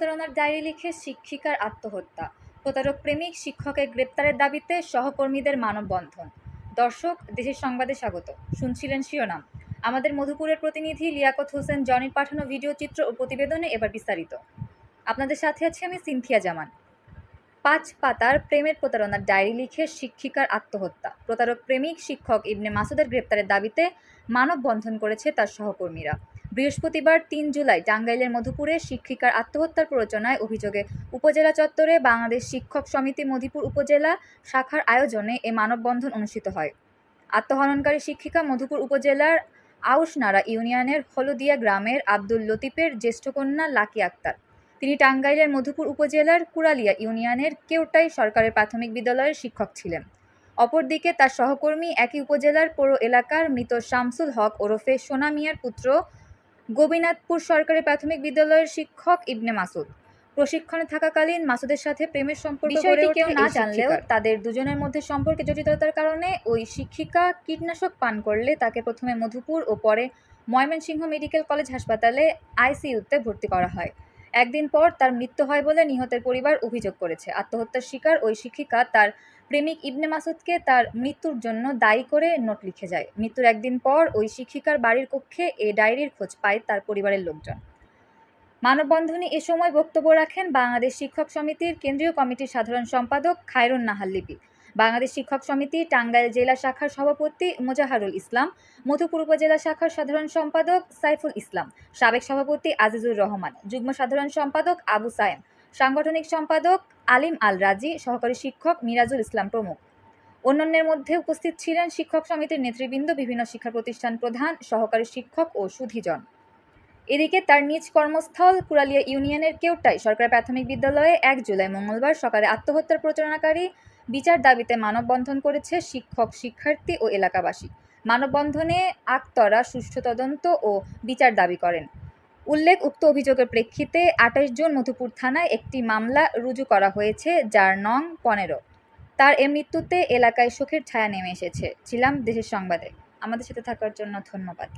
প্রতারণার ডায়েরি লিখে শিক্ষিকার আত্মহত্যা, প্রতারক প্রেমিক শিক্ষকের গ্রেপ্তারের দাবিতে সহকর্মীদের মানববন্ধন। দর্শক, দেশের সংবাদে স্বাগত। শুনছিলেন শিরোনাম। আমাদের মধুপুরের প্রতিনিধি লিয়াকত হোসেন জনির পাঠানো ভিডিও চিত্র ও প্রতিবেদনে এবার বিস্তারিত। আপনাদের সাথে আছি আমি সিনথিয়া জামান। 5 পাতার প্রেমের প্রতারণার ডায়েরি লিখে শিক্ষিকার আত্মহত্যা, প্রতারক প্রেমিক শিক্ষক ইবনে মাসুদের গ্রেপ্তারের দাবিতে মানববন্ধন করেছে তার সহকর্মীরা। বৃহস্পতিবার 3 জুলাই টাঙ্গাইলের মধুপুরে শিক্ষিকার আত্মহত্যার প্ররোচনায় অভিযোগে উপজেলা চত্বরে বাংলাদেশ শিক্ষক সমিতি মধুপুর উপজেলা শাখার আয়োজনে এ মানববন্ধন অনুষ্ঠিত হয়। আত্মহননকারী শিক্ষিকা মধুপুর উপজেলার আউশনাড়া ইউনিয়নের হলদিয়া গ্রামের আব্দুল লতিফের জ্যেষ্ঠ কন্যা লাকি আক্তার। তিনি টাঙ্গাইলের মধুপুর উপজেলার কুড়ালিয়া ইউনিয়নের কেওটাই সরকারি প্রাথমিক বিদ্যালয়ের শিক্ষক ছিলেন। অপরদিকে তার সহকর্মী একই উপজেলার পৌর এলাকার মৃত শামসুল হক ওরফে সোনা মিয়ার পুত্র গোবিনাথপুর সরকারি প্রাথমিক বিদ্যালয়ের শিক্ষক ইবনে মাসুদ। প্রশিক্ষণে থাকাকালীন মাসুদের সাথে প্রেমের সম্পর্ক গড়ে ওঠে। কেউ না জানলেও তাদের দুজনের মধ্যে সম্পর্কে জটিলতার কারণে ওই শিক্ষিকা কীটনাশক পান করলে তাকে প্রথমে মধুপুর ও পরে ময়মনসিংহ মেডিকেল কলেজ হাসপাতালে আইসিইউতে ভর্তি করা হয়। একদিন পর তার মৃত্যু হয় বলে নিহতের পরিবার অভিযোগ করেছে। আত্মহত্যার শিকার ওই শিক্ষিকা তার প্রেমিক ইবনে মাসুদকে তার মৃত্যুর জন্য দায়ী করে নোট লিখে যায়। মৃত্যুর একদিন পর ওই শিক্ষিকার বাড়ির কক্ষে এ ডায়েরির খোঁজ পায় তার পরিবারের লোকজন। মানববন্ধনে এ সময় বক্তব্য রাখেন বাংলাদেশ শিক্ষক সমিতির কেন্দ্রীয় কমিটির সাধারণ সম্পাদক খায়রুন নাহার লিপি, বাংলাদেশ শিক্ষক সমিতি টাঙ্গাইল জেলা শাখার সভাপতি মোজাহারুল ইসলাম, মধুপুর উপজেলা শাখার সাধারণ সম্পাদক সাইফুল ইসলাম, সাবেক সভাপতি আজিজুর রহমান, যুগ্ম সাধারণ সম্পাদক আবু সায়েম, সাংগঠনিক সম্পাদক আলিম আল রাজি, সহকারী শিক্ষক মিরাজুল ইসলাম প্রমুখ। অন্যান্যের মধ্যে উপস্থিত ছিলেন শিক্ষক সমিতির নেতৃবৃন্দ, বিভিন্ন শিক্ষা প্রতিষ্ঠান প্রধান, সহকারী শিক্ষক ও সুধীজন। এদিকে তার নিজ কর্মস্থল কুড়ালিয়া ইউনিয়নের কেওটাই সরকারি প্রাথমিক বিদ্যালয়ে 1 জুলাই মঙ্গলবার সকালে আত্মহত্যার প্রচারণাকারী বিচার দাবিতে মানববন্ধন করেছে শিক্ষক, শিক্ষার্থী ও এলাকাবাসী। মানববন্ধনে আক্তরা সুষ্ঠু তদন্ত ও বিচার দাবি করেন। উক্ত অভিযোগের প্রেক্ষিতে 28 জুন মধুপুর থানায় একটি মামলা রুজু করা হয়েছে, যার নং 15। তার এ মৃত্যুতে এলাকায় শোকের ছায়া নেমে এসেছে। ছিলাম দেশের সংবাদে। আমাদের সাথে থাকার জন্য ধন্যবাদ।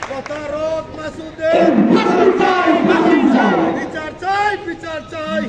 প্রতারক মাসুদের বিচার চাই, বিচার চাই, বিচার চাই।